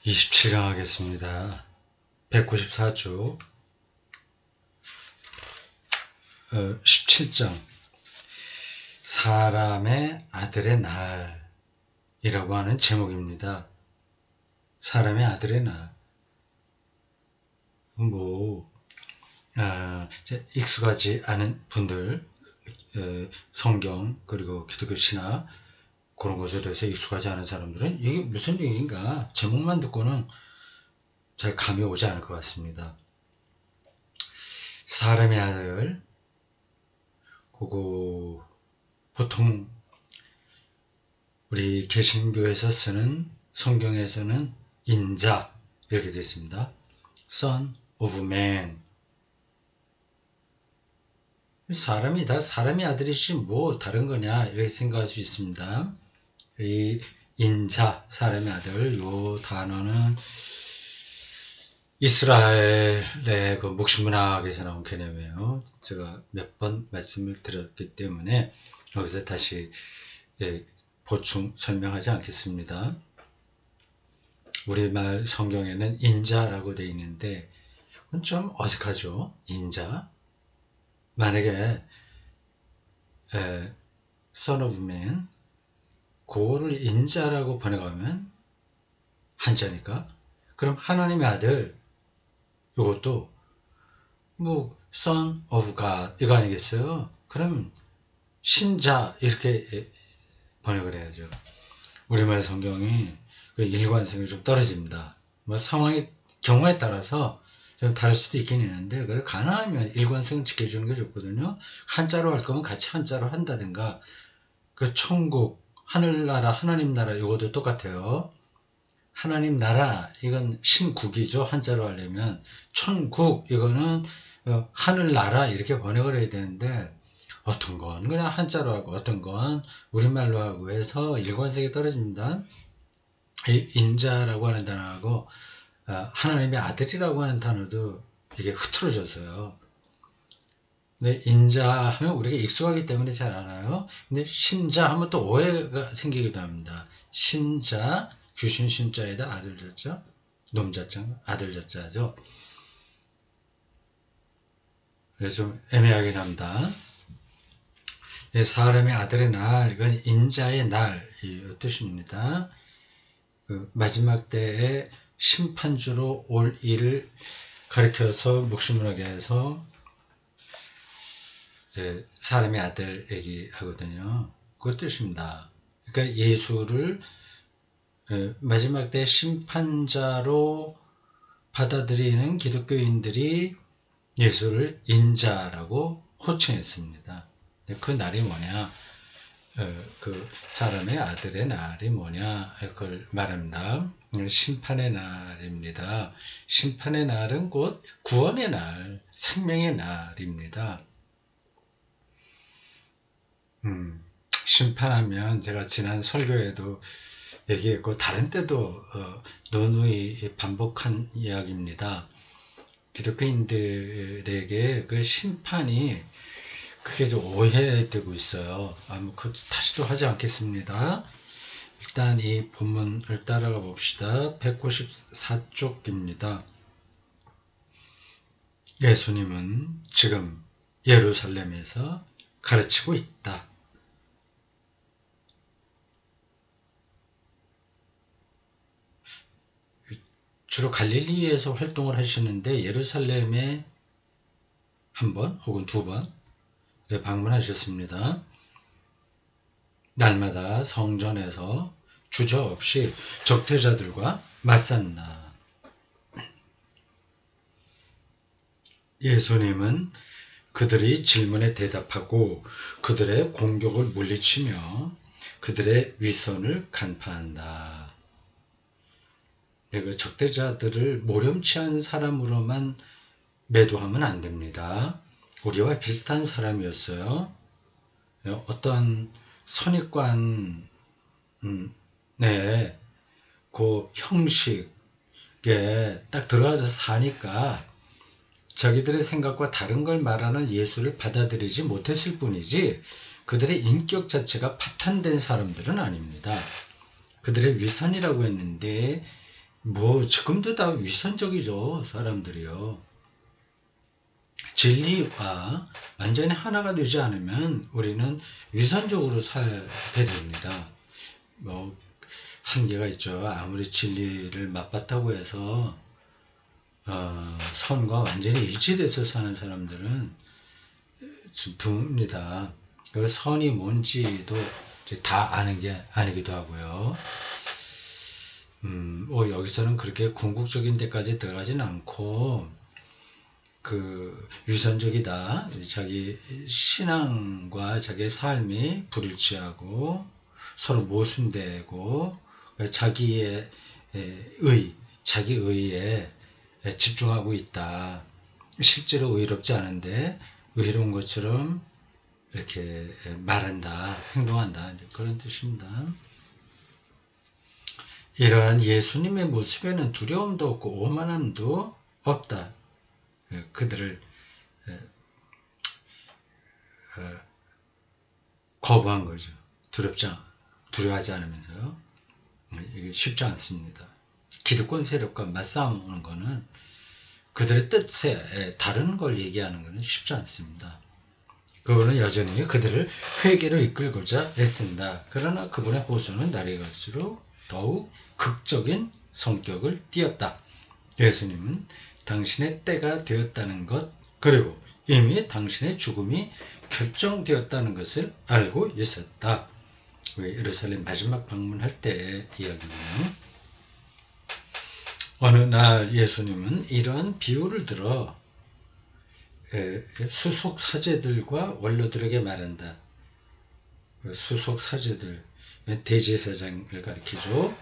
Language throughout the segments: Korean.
27강 하겠습니다. 194쪽 17장 사람의 아들의 날이라고 하는 제목입니다. 사람의 아들의 날. 익숙하지 않은 분들, 성경 그리고 기독교 신학 그런 것에 대해서 익숙하지 않은 사람들은 이게 무슨 얘기인가 제목만 듣고는 잘 감이 오지 않을 것 같습니다. 사람의 아들, 그거 보통 우리 개신교에서 쓰는 성경에서는 인자 이렇게 되어 있습니다. Son of Man. 사람이 사람의 아들이지 뭐 다른 거냐 이렇게 생각할 수 있습니다. 이 인자, 사람의 아들, 요 단어는 이스라엘의 그 묵시문학에서 나온 개념이에요. 제가 몇 번 말씀을 드렸기 때문에 여기서 다시 보충 설명하지 않겠습니다. 우리말 성경에는 인자라고 되어 있는데 그건 좀 어색하죠. 인자. 만약에 Son of Man 그거를 인자라고 번역하면 한자니까 그럼 하나님의 아들 이것도 뭐 Son of God 이거 아니겠어요? 그럼 신자 이렇게 번역을 해야죠. 우리말 성경이 그 일관성이 좀 떨어집니다. 뭐 상황이 경우에 따라서 좀 다를 수도 있긴 있는데 그래 가능하면 일관성을 지켜주는 게 좋거든요. 한자로 할 거면 같이 한자로 한다든가 그 천국, 하늘나라, 하나님 나라 이것도 똑같아요. 하나님 나라 이건 신국이죠. 한자로 하려면 천국 이거는 하늘나라 이렇게 번역을 해야 되는데 어떤 건 그냥 한자로 하고 어떤 건 우리말로 하고 해서 일관성이 떨어집니다. 이 인자라고 하는 단어하고 하나님의 아들이라고 하는 단어도 이게 흐트러져서요. 근데 인자 하면 우리가 익숙하기 때문에 잘 알아요. 근데 신자 하면 또 오해가 생기기도 합니다. 신자, 귀신 신자에다 아들 자자, 놈 자자, 아들 자자죠. 그래서 좀 애매하긴 합니다. 사람의 아들의 날, 이건 인자의 날, 이 뜻입니다. 그 마지막 때에 심판주로 올 일을 가리켜서 묵시문학에서 사람의 아들 얘기하거든요. 그 뜻입니다. 그러니까 예수를 마지막 때 심판자로 받아들이는 기독교인들이 예수를 인자라고 호칭했습니다. 그 날이 뭐냐? 그 사람의 아들의 날이 뭐냐? 그걸 말합니다. 심판의 날입니다. 심판의 날은 곧 구원의 날, 생명의 날입니다. 심판하면 제가 지난 설교에도 얘기했고 다른 때도 누누이 반복한 이야기입니다. 기독교인들에게 그 심판이 크게 좀 오해되고 있어요. 그 다시도 하지 않겠습니다. 일단 이 본문을 따라가 봅시다. 194쪽입니다. 예수님은 지금 예루살렘에서 가르치고 있다. 주로 갈릴리에서 활동을 하시는데 예루살렘에 한 번 혹은 두 번 방문하셨습니다. 날마다 성전에서 주저없이 적대자들과 맞섰나. 예수님은 그들의 질문에 대답하고 그들의 공격을 물리치며 그들의 위선을 간파한다. 그 적대자들을 모렴치한 사람으로만 매도하면 안 됩니다. 우리와 비슷한 사람이었어요. 어떤 선입관, 그 형식에 딱 들어가서 사니까 자기들의 생각과 다른 걸 말하는 예수를 받아들이지 못했을 뿐이지 그들의 인격 자체가 파탄된 사람들은 아닙니다. 그들의 위선이라고 했는데 뭐 지금도 다 위선적이죠. 사람들이요. 진리와 완전히 하나가 되지 않으면 우리는 위선적으로 살게 됩니다. 뭐 한계가 있죠. 아무리 진리를 맛봤다고 해서 선과 완전히 일치돼서 사는 사람들은 좀 드뭅니다. 그래서 선이 뭔지도 다 아는 게 아니기도 하고요. 여기서는 그렇게 궁극적인 데까지 들어가진 않고 위선적이다. 자기 신앙과 자기 삶이 불일치하고 서로 모순되고 자기의 자기 의에 집중하고 있다. 실제로 의롭지 않은데 의로운 것처럼 이렇게 말한다, 행동한다. 그런 뜻입니다. 이러한 예수님의 모습에는 두려움도 없고 오만함도 없다. 그들을 거부한 거죠. 두려워하지 않으면서요. 이게 쉽지 않습니다. 기득권 세력과 맞싸우는 거는 그들의 뜻에 다른 걸 얘기하는 것은 쉽지 않습니다. 그거는 여전히 그들을 회개로 이끌고자 애쓴다. 그러나 그분의 호소는 날이 갈수록 더욱 극적인 성격을 띠었다. 예수님은 당신의 때가 되었다는 것, 그리고 이미 당신의 죽음이 결정되었다는 것을 알고 있었다. 예루살렘 마지막 방문할 때의 이야기군요. 어느 날 예수님은 이러한 비유를 들어 수속 사제들과 원로들에게 말한다. 수속 사제들, 대제사장을 가리키죠.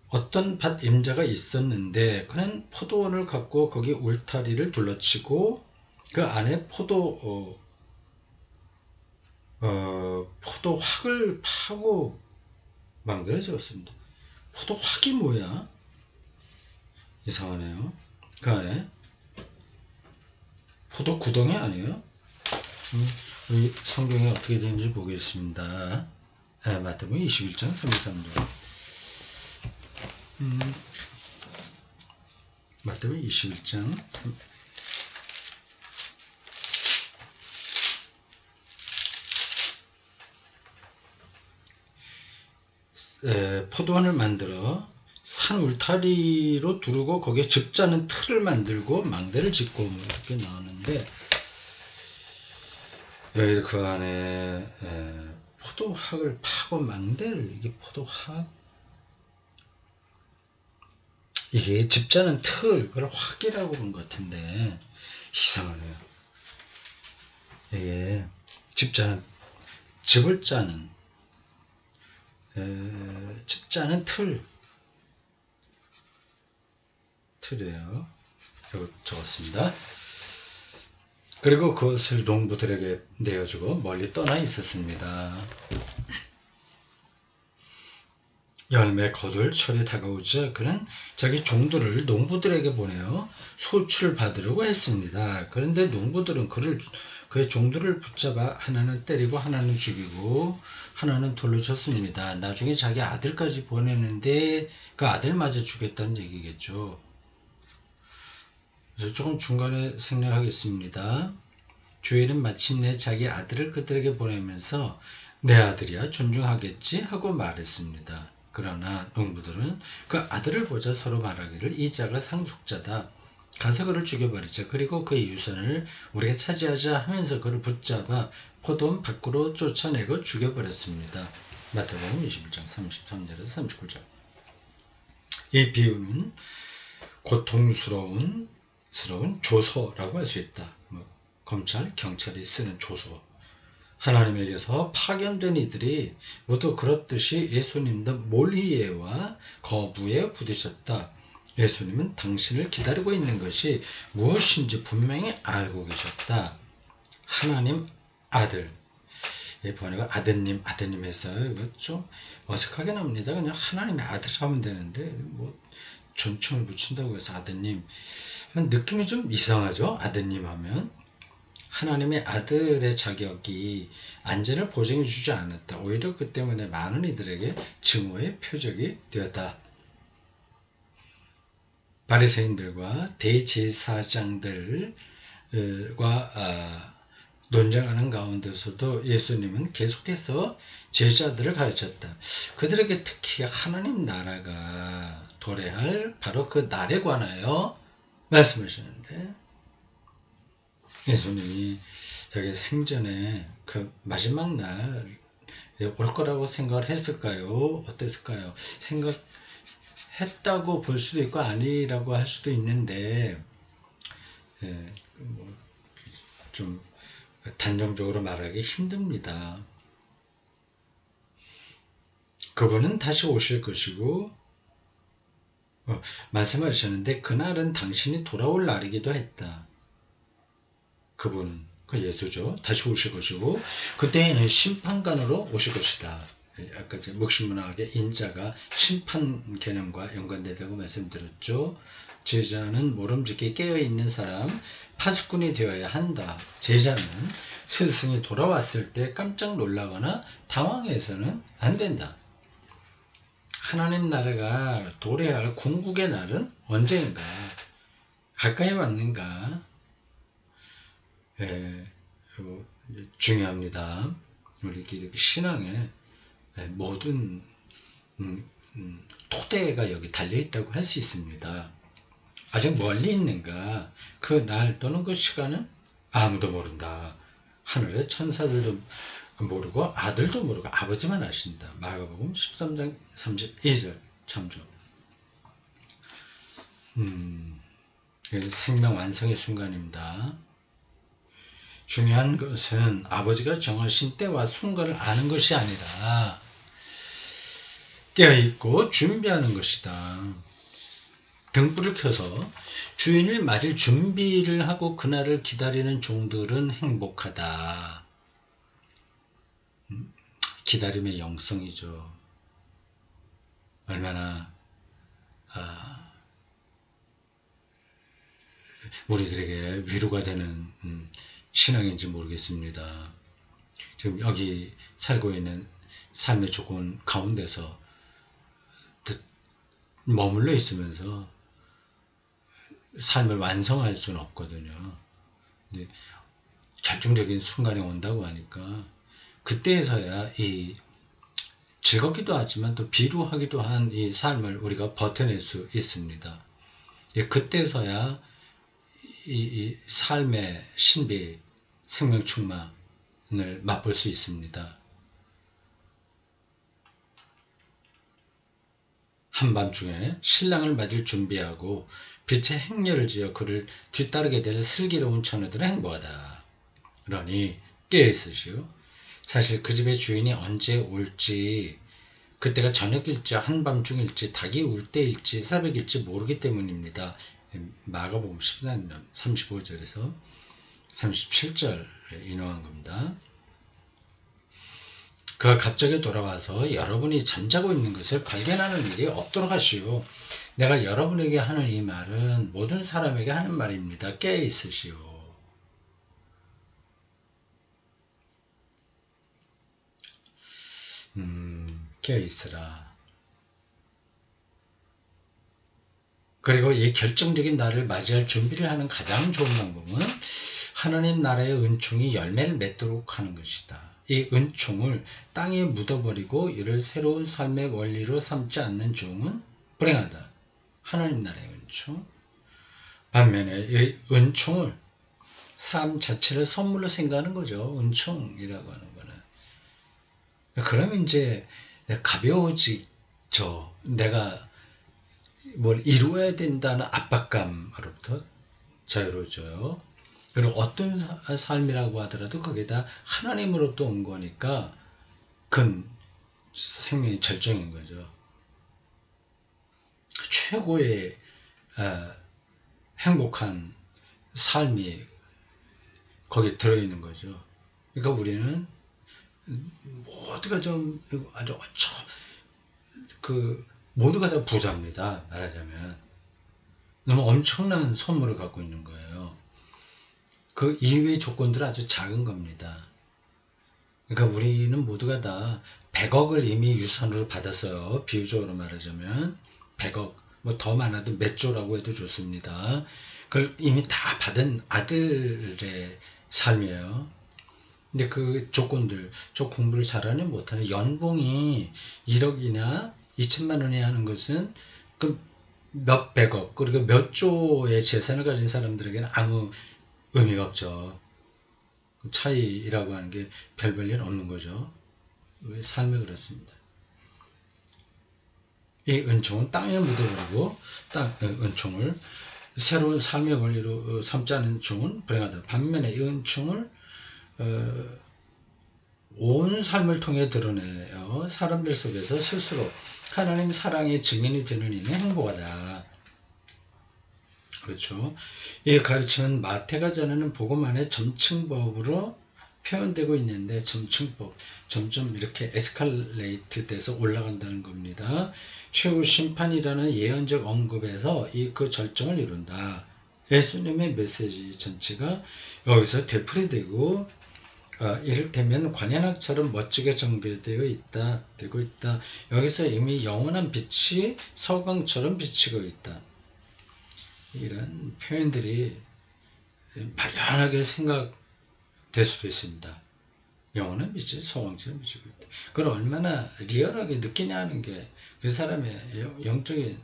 어떤 밭 임자가 있었는데 그는 포도원을 갖고 거기 울타리를 둘러치고 그 안에 포도확을 파고 망대를 지었습니다. 포도확이 뭐야? 이상하네요. 그 안에 포도 구덩이 아니에요? 우리 성경에 어떻게 되는지 보겠습니다. 마태복음 21장 33절. 마태복음 21장 3. 포도원을 만들어 산 울타리로 두르고 거기에 즙자는 틀을 만들고 망대를 짓고 이렇게 나오는데 여기 그 안에 포도확을 파고 망대를 이게 포도확 이게 즙자는 틀 그걸 확이라고 그런 것 같은데 이상하네요. 이게 즙을 짜는 틀이에요. 이거 적었습니다. 그리고 그것을 농부들에게 내어주고 멀리 떠나 있었습니다. 열매 거둘 철이 다가오자 그는 자기 종들을 농부들에게 보내어 소출을 받으려고 했습니다. 그런데 농부들은 그의 종들을 붙잡아 하나는 때리고 하나는 죽이고 하나는 돌로 쳤습니다. 나중에 자기 아들까지 보내는데 그 아들마저 죽였다는 얘기겠죠. 그래서 조금 중간에 생략하겠습니다. 주인은 마침내 자기 아들을 그들에게 보내면서 내 아들이야 존중하겠지 하고 말했습니다. 그러나 농부들은 그 아들을 보자 서로 말하기를 이 자가 상속자다. 가서 그를 죽여버리자. 그리고 그의 유산을 우리가 차지하자 하면서 그를 붙잡아 포도원 밖으로 쫓아내고 죽여버렸습니다. 마태복음 21장 33절에서 39절. 이 비유는 고통스러운 조서라고 할 수 있다. 검찰, 경찰이 쓰는 조서. 하나님에게서 파견된 이들이 모두 그렇듯이 예수님도 몰이에와 거부에 부딪혔다. 예수님은 당신을 기다리고 있는 것이 무엇인지 분명히 알고 계셨다. 하나님 아들. 번역은 아드님 했어요. 이거 좀 어색하게 나옵니다. 그냥 하나님의 아들 하면 되는데 뭐 존칭을 붙인다고 해서 아드님. 느낌이 좀 이상하죠? 아드님 하면. 하나님의 아들의 자격이 안전을 보증해 주지 않았다. 오히려 그 때문에 많은 이들에게 증오의 표적이 되었다. 바리새인들과 대제사장들과 논쟁하는 가운데서도 예수님은 계속해서 제자들을 가르쳤다. 그들에게 특히 하나님 나라가 도래할 바로 그 날에 관하여 말씀하시는데, 예수님이 자기 생전에 그 마지막 날 올 거라고 생각을 했을까요? 어땠을까요? 생각했다고 볼 수도 있고 아니라고 할 수도 있는데, 좀 단정적으로 말하기 힘듭니다. 그분은 다시 오실 것이고, 말씀하셨는데 그날은 당신이 돌아올 날이기도 했다. 그분은 그 예수죠. 다시 오실 것이고 그때에는 심판관으로 오실 것이다. 아까 묵시문학의 인자가 심판 개념과 연관되다고 말씀드렸죠. 제자는 모름지기 깨어있는 사람, 파수꾼이 되어야 한다. 제자는 스승이 돌아왔을 때 깜짝 놀라거나 당황해서는 안 된다. 하나님 나라가 도래할 궁극의 날은 언제인가? 가까이 왔는가? 중요합니다. 우리 기독교 신앙의 모든 토대가 여기 달려있다고 할 수 있습니다. 아직 멀리 있는가? 그 날 또는 그 시간은 아무도 모른다. 하늘의 천사들도 모르고 아들도 모르고 아버지만 아신다. 마가복음 13장 32절 참조. 생명 완성의 순간입니다. 중요한 것은 아버지가 정하신 때와 순간을 아는 것이 아니라 깨어있고 준비하는 것이다. 등불을 켜서 주인을 맞을 준비를 하고 그날을 기다리는 종들은 행복하다. 기다림의 영성이죠. 얼마나 우리들에게 위로가 되는 신앙인지 모르겠습니다. 지금 여기 살고 있는 삶의 조건 가운데서 머물러 있으면서 삶을 완성할 수는 없거든요. 근데 결정적인 순간이 온다고 하니까 그때에서야 이 즐겁기도 하지만 또 비루하기도 한 이 삶을 우리가 버텨낼 수 있습니다. 그때서야 이 삶의 신비, 생명 충만을 맛볼 수 있습니다. 한밤중에 신랑을 맞을 준비하고 빛의 행렬을 지어 그를 뒤따르게 될 슬기로운 처녀들은 행복하다. 그러니 깨어있으시오. 사실 그 집의 주인이 언제 올지, 그때가 저녁일지 한밤중일지 닭이 울 때일지 새벽일지 모르기 때문입니다. 마가복음 14장 35절에서 37절 인용한 겁니다. 그가 갑자기 돌아와서 여러분이 잠자고 있는 것을 발견하는 일이 없도록 하시오. 내가 여러분에게 하는 이 말은 모든 사람에게 하는 말입니다. 깨어있으시오. 깨어있으라. 그리고 이 결정적인 날을 맞이할 준비를 하는 가장 좋은 방법은 하나님 나라의 은총이 열매를 맺도록 하는 것이다. 이 은총을 땅에 묻어버리고 이를 새로운 삶의 원리로 삼지 않는 종은 불행하다. 하나님 나라의 은총. 반면에 이 은총을 삶 자체를 선물로 생각하는 거죠. 은총이라고 하는 거는. 그럼 이제 가벼워지죠. 내가 뭘 이루어야 된다는 압박감으로부터 자유로워져요. 그리고 어떤 삶이라고 하더라도 그게 다 하나님으로부터 온 거니까 그건 생명의 절정인 거죠. 최고의 행복한 삶이 거기에 들어있는 거죠. 그러니까 우리는 모두가 좀 아주 모두가 다 부자입니다. 말하자면 너무 엄청난 선물을 갖고 있는 거예요. 그 이외의 조건들은 아주 작은 겁니다. 그러니까 우리는 모두가 다 100억을 이미 유산으로 받았어요. 비유적으로 말하자면 100억 뭐 더 많아도 몇 조라고 해도 좋습니다. 그걸 이미 다 받은 아들의 삶이에요. 근데 그 조건들, 저 공부를 잘하는 못하는 연봉이 1억이나 2천만 원이 하는 것은 그 몇백억, 그리고 몇 조의 재산을 가진 사람들에게는 아무 의미가 없죠. 차이라고 하는 게 별 볼 일 없는 거죠. 삶이 그렇습니다. 이 은총은 땅에 묻어버리고 은총을 새로운 삶의 권리로 삼지 않은 은총은 불행하다. 반면에 이 은총을 온 삶을 통해 드러내요. 사람들 속에서 스스로 하나님 사랑의 증인이 되는 이는 행복하다. 그렇죠. 이 가르침은 마태가 전하는 복음 안에 점층법으로 표현되고 있는데, 점층법, 점점 이렇게 에스컬레이트 돼서 올라간다는 겁니다. 최후 심판이라는 예언적 언급에서 그 절정을 이룬다. 예수님의 메시지 전체가 여기서 되풀이되고, 이를테면 관현악처럼 멋지게 전개되어 있다, 되고 있다. 여기서 이미 영원한 빛이 서광처럼 비치고 있다. 이런 표현들이 막연하게 생각될 수도 있습니다. 영원한 빛이 서광처럼 비치고 있다. 그걸 얼마나 리얼하게 느끼냐 하는 게 그 사람의 영적인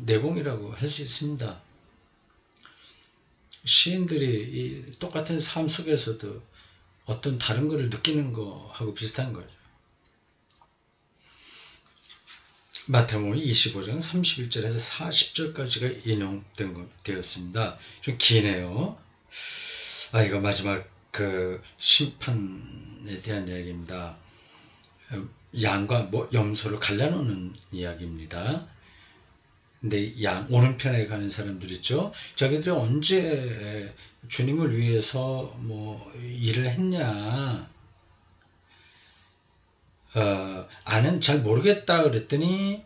내공이라고 할 수 있습니다. 시인들이 이 똑같은 삶 속에서도 어떤 다른 것을 느끼는 거하고 비슷한 거죠. 마태복음 25장 31절에서 40절까지가 인용되었습니다. 좀 기네요. 이거 마지막 그 심판에 대한 이야기입니다. 양과 염소를 갈라놓는 이야기입니다. 근데 오른편에 가는 사람들 있죠. 자기들이 언제 주님을 위해서 일을 했냐, 아는 잘 모르겠다 그랬더니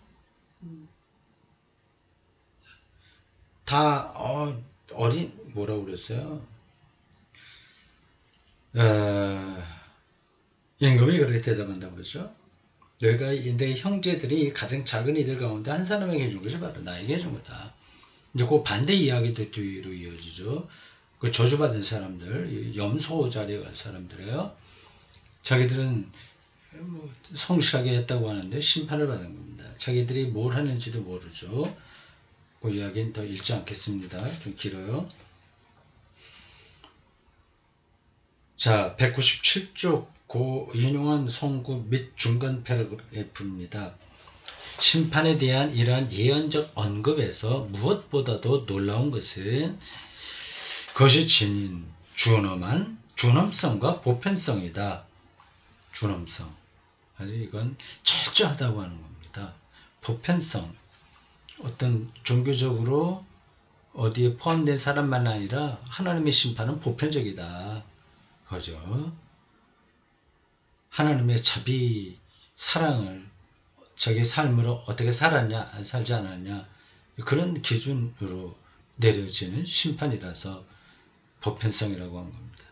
다 뭐라고 그랬어요? 임금이 그렇게 대답한다고 그러죠. 너희가 내 형제들이 가장 작은 이들 가운데 한 사람에게 해준 것이 바로 나에게 해준 거다. 이제 그 반대 이야기도 뒤로 이어지죠. 그 저주받은 사람들, 염소 자리에 간 사람들이에요. 자기들은 성실하게 했다고 하는데 심판을 받은 겁니다. 자기들이 뭘 하는지도 모르죠. 그 이야기는 더 읽지 않겠습니다. 좀 길어요. 자, 197쪽 고 인용한 성구 및 중간 패러그래프입니다. 심판에 대한 이러한 예언적 언급에서 무엇보다도 놀라운 것은 그것이 지닌 준엄성과 보편성이다. 준엄성. 아주 이건 철저하다고 하는 겁니다. 보편성. 어떤 종교적으로 어디에 포함된 사람만 아니라 하나님의 심판은 보편적이다. 그죠? 하나님의 자비, 사랑을 자기 삶으로 어떻게 살았냐, 안 살지 않았냐, 그런 기준으로 내려지는 심판이라서 보편성이라고 한 겁니다.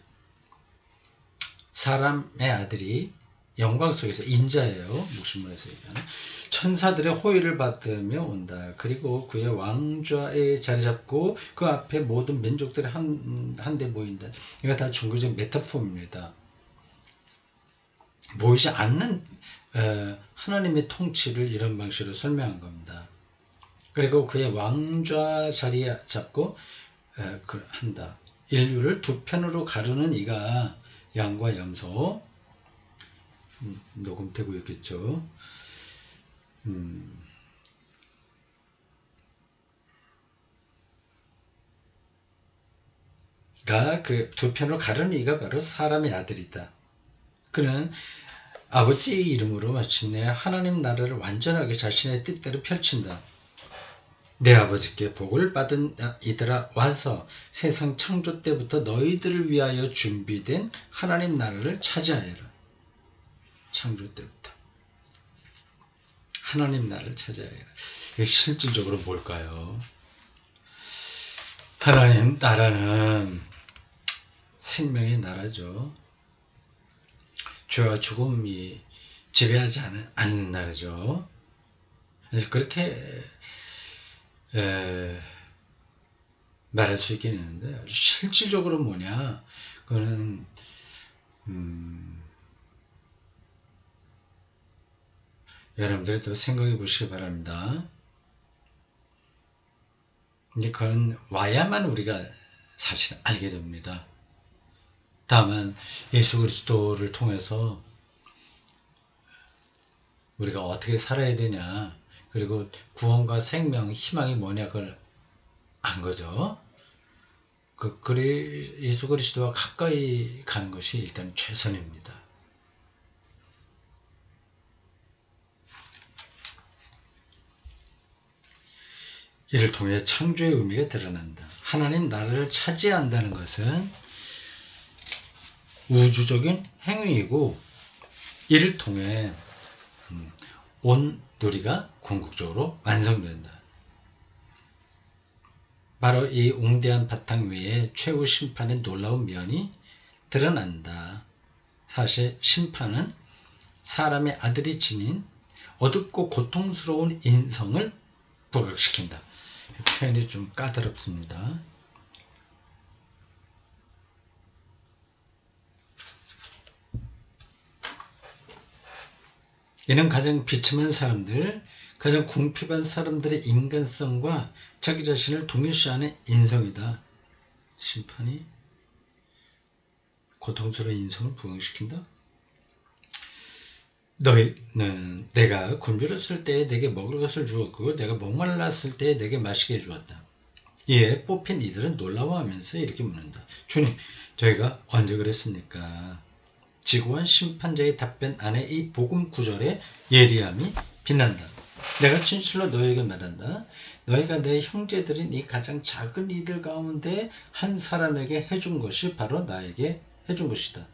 사람의 아들이 영광 속에서 인자예요. 목신문에서 얘기하는 천사들의 호의를 받으며 온다. 그리고 그의 왕좌에 자리 잡고 그 앞에 모든 민족들이 한데 모인다. 이거 다 종교적 메타포입니다. 보이지 않는 하나님의 통치를 이런 방식으로 설명한 겁니다. 그리고 그의 왕좌 자리에 잡고 한다. 인류를 두 편으로 가르는 이가 양과 염소, 녹음되고 있겠죠. 그 두 편으로 가르는 이가 바로 사람의 아들이다. 그는 아버지의 이름으로 마침내 하나님 나라를 완전하게 자신의 뜻대로 펼친다. 내 아버지께 복을 받은 이들아 와서 세상 창조 때부터 너희들을 위하여 준비된 하나님 나라를 차지하여라. 창조 때부터 하나님 나라를 차지하여라. 이게 실질적으로 뭘까요? 하나님 나라는 생명의 나라죠. 죄와 죽음이 지배하지 않는 나라죠. 그렇게 말할 수 있긴 있는데, 아주 실질적으로 뭐냐, 그거는 여러분들도 생각해 보시기 바랍니다. 이제 그건 와야만 우리가 사실 알게 됩니다. 다만 예수 그리스도를 통해서 우리가 어떻게 살아야 되냐, 그리고 구원과 생명, 희망이 뭐냐, 그걸 안 거죠. 예수 그리스도와 가까이 가는 것이 일단 최선입니다. 이를 통해 창조의 의미가 드러난다. 하나님 나라를 차지한다는 것은 우주적인 행위이고, 이를 통해 온 누리가 궁극적으로 완성된다. 바로 이 웅대한 바탕 위에 최후 심판의 놀라운 면이 드러난다. 사실 심판은 사람의 아들이 지닌 어둡고 고통스러운 인성을 부각시킨다. 표현이 좀 까다롭습니다. 이는 가장 비참한 사람들, 가장 궁핍한 사람들의 인간성과 자기 자신을 동일시하는 인성이다. 심판이 고통스러운 인성을 부각시킨다. 너희는 내가 굶주렸을 때에 내게 먹을 것을 주었고 내가 목말랐을 때에 내게 마시게 해주었다. 이에 뽑힌 이들은 놀라워하면서 이렇게 묻는다. 주님, 저희가 언제 그랬습니까? 지고한 심판자의 답변 안에 이 복음 구절의 예리함이 빛난다. 내가 진실로 너희에게 말한다. 너희가 내 형제들인 이 가장 작은 이들 가운데 한 사람에게 해준 것이 바로 나에게 해준 것이다.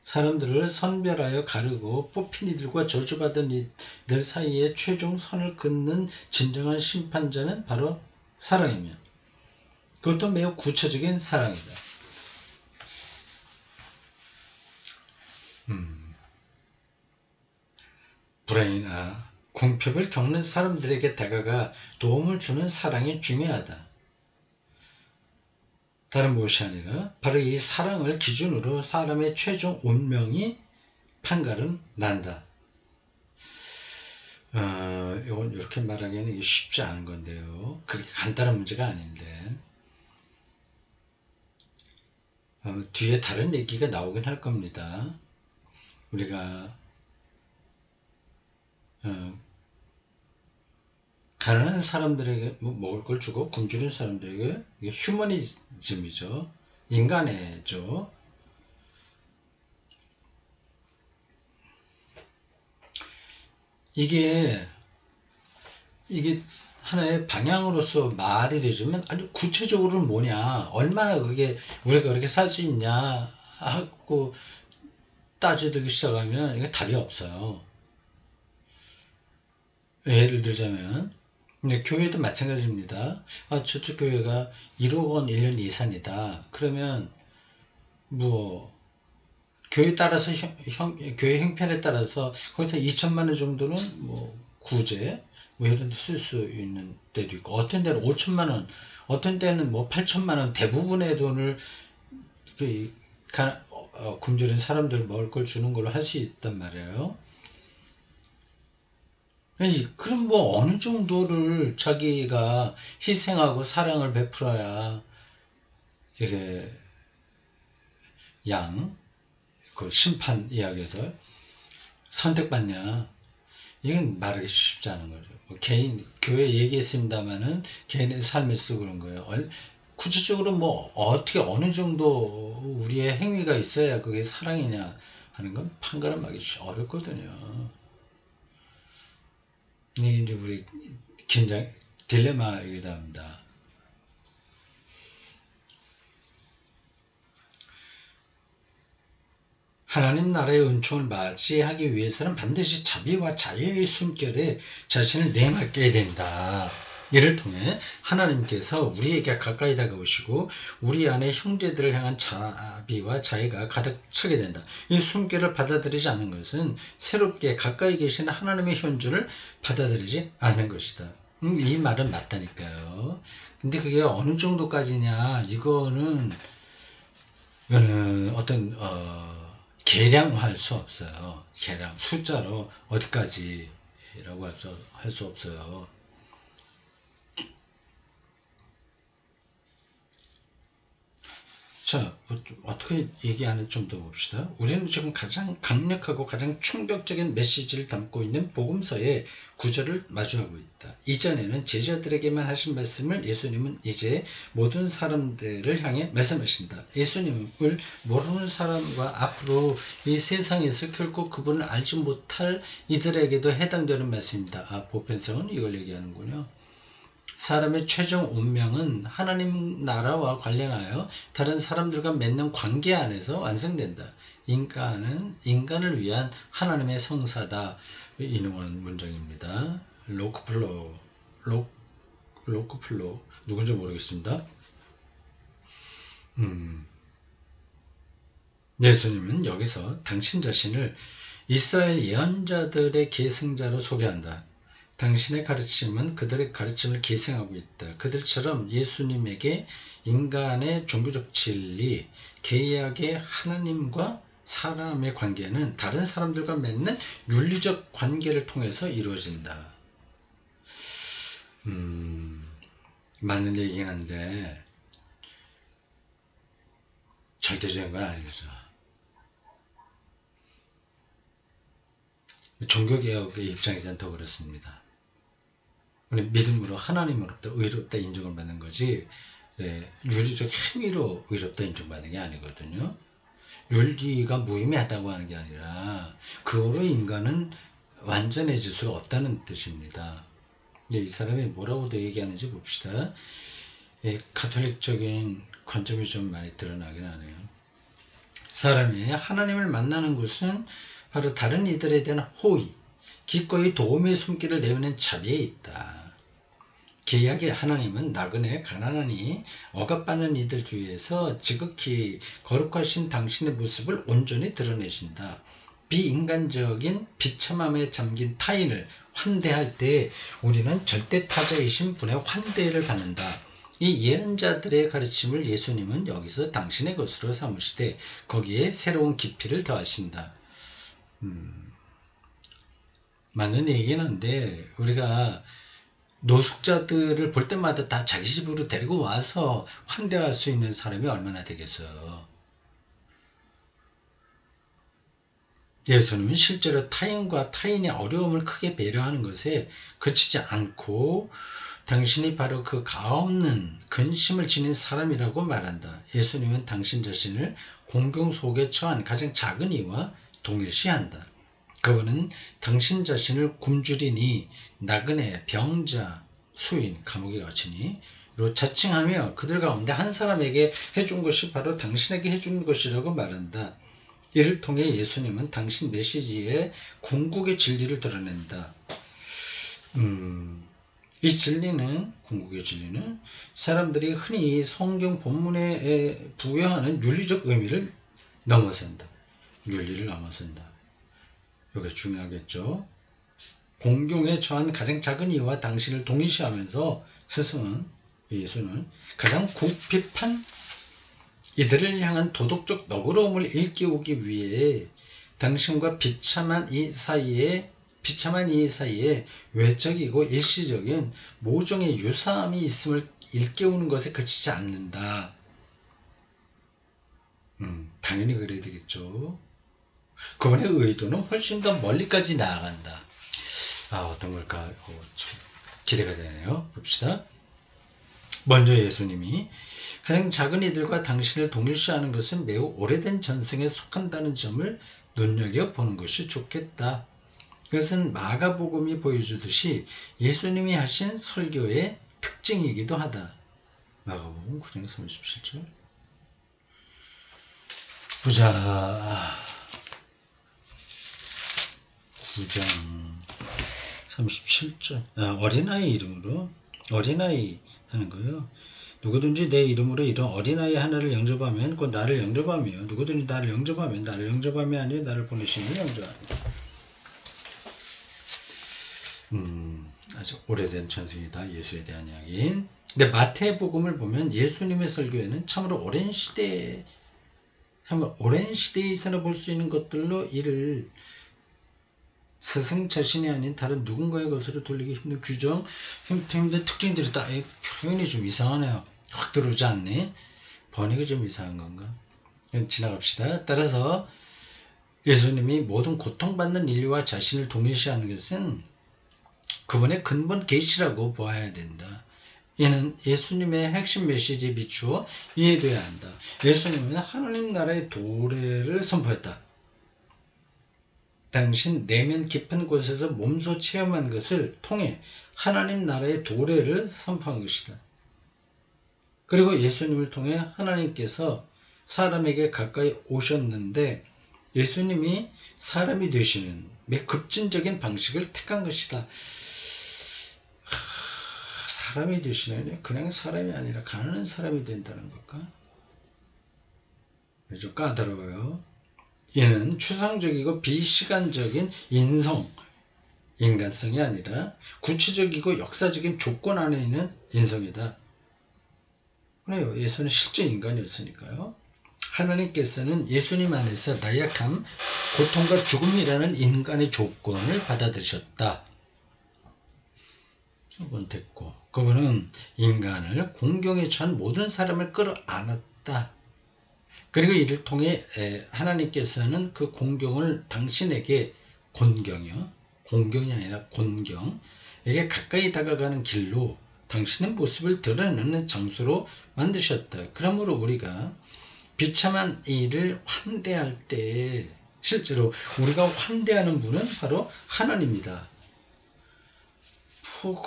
사람들을 선별하여 가르고 뽑힌 이들과 저주받은 이들 사이에 최종 선을 긋는 진정한 심판자는 바로 사랑이며, 그것도 매우 구체적인 사랑이다. 불행이나 궁핍을 겪는 사람들에게 다가가 도움을 주는 사랑이 중요하다. 다른 무엇이 아니라 바로 이 사랑을 기준으로 사람의 최종 운명이 판가름 난다. 이건 이렇게 말하기에는 쉽지 않은 건데요. 그렇게 간단한 문제가 아닌데, 뒤에 다른 얘기가 나오긴 할 겁니다. 우리가 가난한 사람들에게 먹을 걸 주고 굶주린 사람들에게, 이게 휴머니즘이죠. 인간애죠. 이게 하나의 방향으로서 말이 되지만 아주 구체적으로는 뭐냐, 얼마나 그게 우리가 그렇게 살 수 있냐 하고 따져들기 시작하면 이게 답이 없어요. 예를 들자면 교회도 마찬가지입니다. 저쪽 교회가 1억 원 1년 예산이다. 그러면 뭐 교회 따라서 교회 형편에 따라서 거기서 2천만 원 정도는 뭐 구제 뭐 이런 데 쓸 수 있는 데도 있고, 어떤 데는 5천만 원, 어떤 때는 뭐 8천만 원, 대부분의 돈을 굶주린 사람들 먹을 걸 주는 걸로 할 수 있단 말이에요. 그럼 뭐 어느 정도를 자기가 희생하고 사랑을 베풀어야 이게 그 심판 이야기에서 선택받냐, 이건 말하기 쉽지 않은 거죠. 뭐 교회 얘기했습니다만은 개인의 삶에서 그런 거예요. 구체적으로 뭐 어떻게 어느 정도 우리의 행위가 있어야 그게 사랑이냐 하는 건 판가름하기 어렵거든요. 이게 이제 우리 딜레마이기도 합니다. 하나님 나라의 은총을 맞이하기 위해서는 반드시 자비와 자애의 숨결에 자신을 내맡겨야 된다. 이를 통해 하나님께서 우리에게 가까이 다가오시고 우리 안에 형제들을 향한 자비와 자애가 가득 차게 된다. 이 숨결을 받아들이지 않는 것은 새롭게 가까이 계신 하나님의 현주를 받아들이지 않는 것이다. 이 말은 맞다니까요. 근데 그게 어느 정도까지냐, 이거는 어떤, 계량할 수 없어요. 계량, 숫자로 어디까지라고 할 수 없어요. 자, 어떻게 얘기하는지 좀 더 봅시다. 우리는 지금 가장 강력하고 가장 충격적인 메시지를 담고 있는 복음서의 구절을 마주하고 있다. 이전에는 제자들에게만 하신 말씀을 예수님은 이제 모든 사람들을 향해 말씀하신다. 예수님을 모르는 사람과 앞으로 이 세상에서 결코 그분을 알지 못할 이들에게도 해당되는 말씀입니다. 보편성은 이걸 얘기하는군요. 사람의 최종 운명은 하나님 나라와 관련하여 다른 사람들과 맺는 관계 안에서 완성된다. 인간은 인간을 위한 하나님의 성사다. 인용한 문장입니다. 로크플로 누군지 모르겠습니다. 예수님은 여기서 당신 자신을 이스라엘 예언자들의 계승자로 소개한다. 당신의 가르침은 그들의 가르침을 계승하고 있다. 그들처럼 예수님에게 인간의 종교적 진리, 계약의 하나님과 사람의 관계는 다른 사람들과 맺는 윤리적 관계를 통해서 이루어진다. 맞는 얘기긴 한데 절대적인 건 아니겠죠. 종교개혁의 입장에서는 더 그렇습니다. 믿음으로 하나님으로부터 의롭다 인정을 받는 거지, 윤리적 행위로 의롭다 인정받는 게 아니거든요. 윤리가 무의미하다고 하는 게 아니라 그거로 인간은 완전해질 수가 없다는 뜻입니다. 이 사람이 뭐라고 더 얘기하는지 봅시다. 가톨릭적인 관점이 좀 많이 드러나긴 하네요. 사람이 하나님을 만나는 것은 바로 다른 이들에 대한 호의, 기꺼이 도움의 손길을 내미는 자비에 있다. 계약의 하나님은 나그네 가난하니 억압받는 이들 주위에서 지극히 거룩하신 당신의 모습을 온전히 드러내신다. 비인간적인 비참함에 잠긴 타인을 환대할 때 우리는 절대 타자이신 분의 환대를 받는다. 이 예언자들의 가르침을 예수님은 여기서 당신의 것으로 삼으시되 거기에 새로운 깊이를 더하신다. 맞는 얘기긴 한데 우리가 노숙자들을 볼 때마다 다 자기 집으로 데리고 와서 환대할 수 있는 사람이 얼마나 되겠어요. 예수님은 실제로 타인과 타인의 어려움을 크게 배려하는 것에 그치지 않고 당신이 바로 그 가없는 근심을 지닌 사람이라고 말한다. 예수님은 당신 자신을 공경 속에 처한 가장 작은 이와 동일시한다. 그분은 당신 자신을 굶주리니 나그네, 병자, 수인, 감옥에 갇히니 로 자칭하며 그들 가운데 한 사람에게 해준 것이 바로 당신에게 해준 것이라고 말한다. 이를 통해 예수님은 당신 메시지의 궁극의 진리를 드러낸다. 이 진리는, 궁극의 진리는 사람들이 흔히 성경 본문에 부여하는 윤리적 의미를 넘어선다. 윤리를 넘어선다. 이게 중요하겠죠. 공경에 처한 가장 작은 이와 당신을 동일시하면서 예수는 가장 국비판 이들을 향한 도덕적 너그러움을 일깨우기 위해 당신과 비참한 이 사이에 외적이고 일시적인 모종의 유사함이 있음을 일깨우는 것에 그치지 않는다. 당연히 그래야 되겠죠. 그분의 의도는 훨씬 더 멀리까지 나아간다. 어떤 걸까? 기대가 되네요. 봅시다. 먼저 예수님이 가장 작은 이들과 당신을 동일시하는 것은 매우 오래된 전승에 속한다는 점을 눈여겨보는 것이 좋겠다. 그것은 마가복음이 보여주듯이 예수님이 하신 설교의 특징이기도 하다. 마가복음 9장 37절. 보자. 9장 37절. 어린아이 이름으로 어린아이 하는 거예요. 누구든지 내 이름으로 이런 어린아이 하나를 영접하면 곧 나를 영접하며 누구든지 나를 영접하면 나를 영접함이 아니라 나를 보내시는 영접합니다. 아주 오래된 전승이다. 예수에 대한 이야기. 근데 마태복음을 보면 예수님의 설교에는 참으로 오랜 시대에 있어나 볼 수 있는 것들로 이를 스승 자신이 아닌 다른 누군가의 것으로 돌리기 힘든 규정, 힘든 특징들이 다 표현이 좀 이상하네요. 확 들어오지 않네. 번역이 좀 이상한 건가? 지나갑시다. 따라서 예수님이 모든 고통받는 인류와 자신을 동일시하는 것은 그분의 근본 계시라고 보아야 된다. 이는 예수님의 핵심 메시지에 비추어 이해돼야 한다. 예수님은 하나님 나라의 도래를 선포했다. 당신 내면 깊은 곳에서 몸소 체험한 것을 통해 하나님 나라의 도래를 선포한 것이다. 그리고 예수님을 통해 하나님께서 사람에게 가까이 오셨는데 예수님이 사람이 되시는 매 급진적인 방식을 택한 것이다. 사람이 되시는 그냥 사람이 아니라 가난한 사람이 된다는 걸까? 좀 까다로워요. 이는 추상적이고 비시간적인 인간성이 아니라 구체적이고 역사적인 조건 안에 있는 인성이다. 그래요. 예수는 실제 인간이었으니까요. 하나님께서는 예수님 안에서 나약함, 고통과 죽음이라는 인간의 조건을 받아들이셨다. 이건 됐고, 그분은 인간을 공경에 처한 모든 사람을 끌어안았다. 그리고 이를 통해 하나님께서는 그 공경을 당신에게 공경이 아니라 곤경에게 가까이 다가가는 길로 당신의 모습을 드러내는 장소로 만드셨다. 그러므로 우리가 비참한 일을 환대할 때 실제로 우리가 환대하는 분은 바로 하나님이다.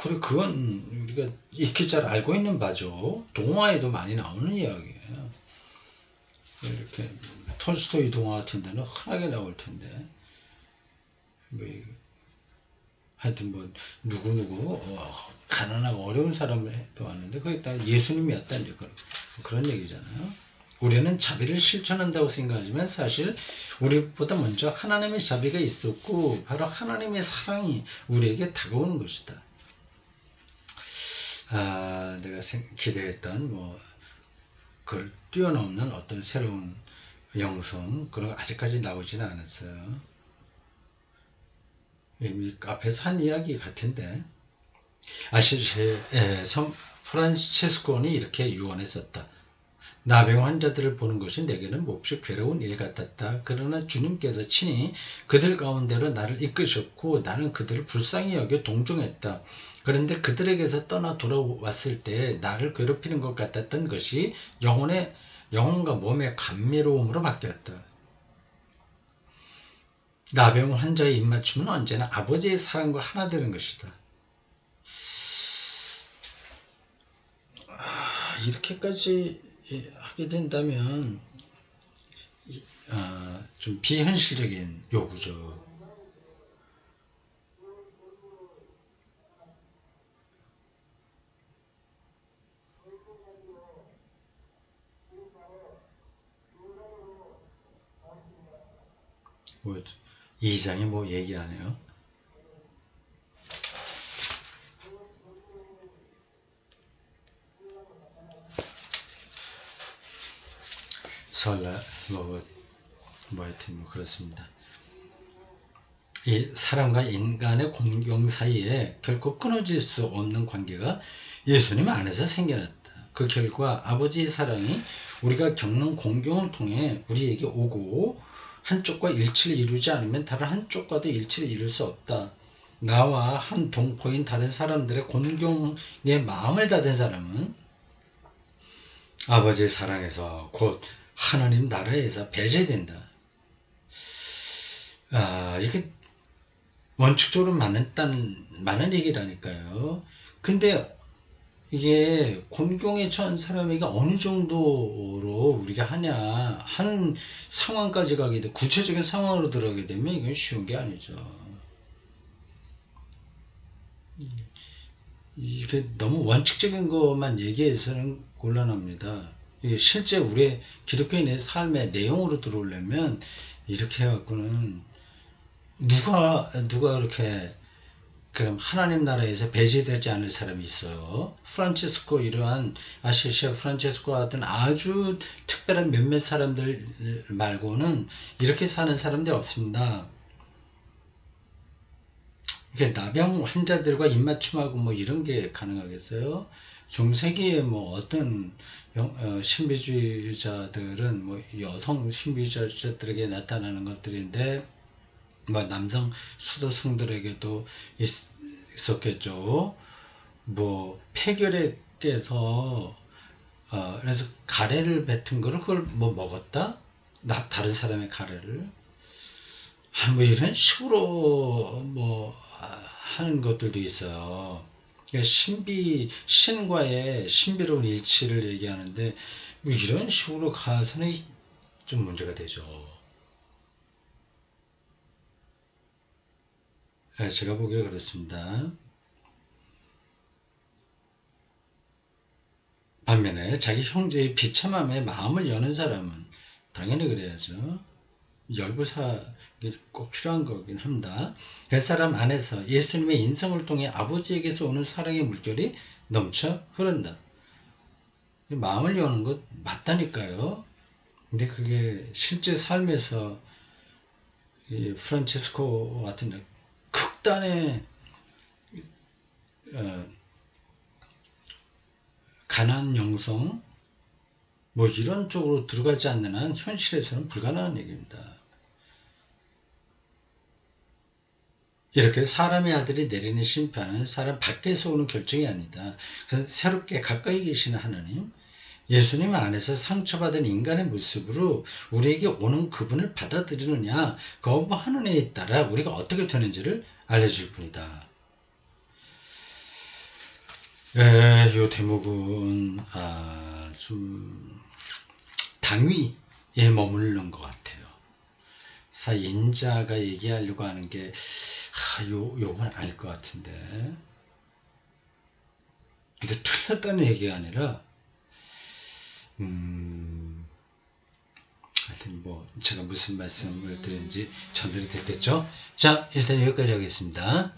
그래, 그건 우리가 익히 잘 알고 있는 바죠. 동화에도 많이 나오는 이야기예요. 이렇게 톨스토이 동화 같은 데는 흔하게 나올 텐데 하여튼 누구누구 가난하고 어려운 사람을 도왔는데 그게 다 예수님이었다 이제 그런 얘기잖아요. 우리는 자비를 실천한다고 생각하지만 사실 우리보다 먼저 하나님의 자비가 있었고 바로 하나님의 사랑이 우리에게 다가오는 것이다. 내가 기대했던 그걸 뛰어넘는 어떤 새로운 영성 그런 거 아직까지 나오지는 않았어요. 이미 앞에서 한 이야기 같은데 성 프란치스코는 이렇게 유언했었다. 나병 환자들을 보는 것이 내게는 몹시 괴로운 일 같았다. 그러나 주님께서 친히 그들 가운데로 나를 이끄셨고 나는 그들을 불쌍히 여겨 동정했다. 그런데 그들에게서 떠나 돌아왔을 때 나를 괴롭히는 것 같았던 것이 영혼과 몸의 감미로움으로 바뀌었다. 나병 환자의 입맞춤은 언제나 아버지의 사랑과 하나 되는 것이다. 이렇게까지 하게 된다면 좀 비현실적인 요구죠. 이 장에 얘기 안 해요? 설날 하여튼 그렇습니다. 이 사람과 인간의 공경 사이에 결코 끊어질 수 없는 관계가 예수님 안에서 생겨났다. 그 결과 아버지의 사랑이 우리가 겪는 공경을 통해 우리에게 오고 한쪽과 일치를 이루지 않으면 다른 한쪽과도 일치를 이룰 수 없다. 나와 한 동포인 다른 사람들의 공경에 마음을 닫은 사람은 아버지의 사랑에서 곧 하나님 나라에서 배제된다. 이게 원칙적으로 맞는 얘기라니까요. 근데 이게 곤경에 처한 사람에게 어느 정도로 우리가 하는 상황까지 가게 돼 구체적인 상황으로 들어가게 되면 이건 쉬운 게 아니죠. 이게 너무 원칙적인 것만 얘기해서는 곤란합니다. 이게 실제 우리의 기독교인의 삶의 내용으로 들어오려면 이렇게 해갖고는 누가 이렇게 그럼 하나님 나라에서 배제되지 않을 사람이 있어요. 프란체스코 이러한 아시시아 프란체스코 같은 아주 특별한 몇몇 사람들 말고는 이렇게 사는 사람들이 없습니다. 이게 나병 환자들과 입맞춤하고 뭐 이런 게 가능하겠어요? 중세기에 뭐 어떤 신비주의자들은 뭐 여성 신비주의자들에게 나타나는 것들인데 뭐 남성 수도승들에게도 있었겠죠. 뭐 폐결핵에서 그래서 가래를 뱉은 거를 그걸 뭐 먹었다? 다른 사람의 가래를 뭐 이런 식으로 뭐 하는 것들도 있어요. 그러니까 신과의 신비로운 일치를 얘기하는데 뭐 이런 식으로 가서는 좀 문제가 되죠. 제가 보기에 그렇습니다. 반면에 자기 형제의 비참함에 마음을 여는 사람은 당연히 그래야죠. 열부사가 꼭 필요한 거긴 합니다. 그 사람 안에서 예수님의 인성을 통해 아버지에게서 오는 사랑의 물결이 넘쳐 흐른다. 마음을 여는 것 맞다니까요. 근데 그게 실제 삶에서 이 프란체스코 같은 극단의 어, 가난 영성 뭐 이런 쪽으로 들어가지 않는 한 현실에서는 불가능한 얘기입니다. 이렇게 사람의 아들이 내리는 심판은 사람 밖에서 오는 결정이 아니다. 그래서 새롭게 가까이 계시는 하나님, 예수님 안에서 상처받은 인간의 모습으로 우리에게 오는 그분을 받아들이느냐 거부하는 애에 따라 우리가 어떻게 되는지를 알려줄 뿐이다. 이 대목은 좀 당위에 머무르는 것 같아요. 인자가 얘기하려고 하는 게 요건 아닐 것 같은데, 근데 틀렸다는 얘기가 아니라 하여튼 뭐 제가 무슨 말씀을 드린지 전달이 됐겠죠. 자, 일단 여기까지 하겠습니다.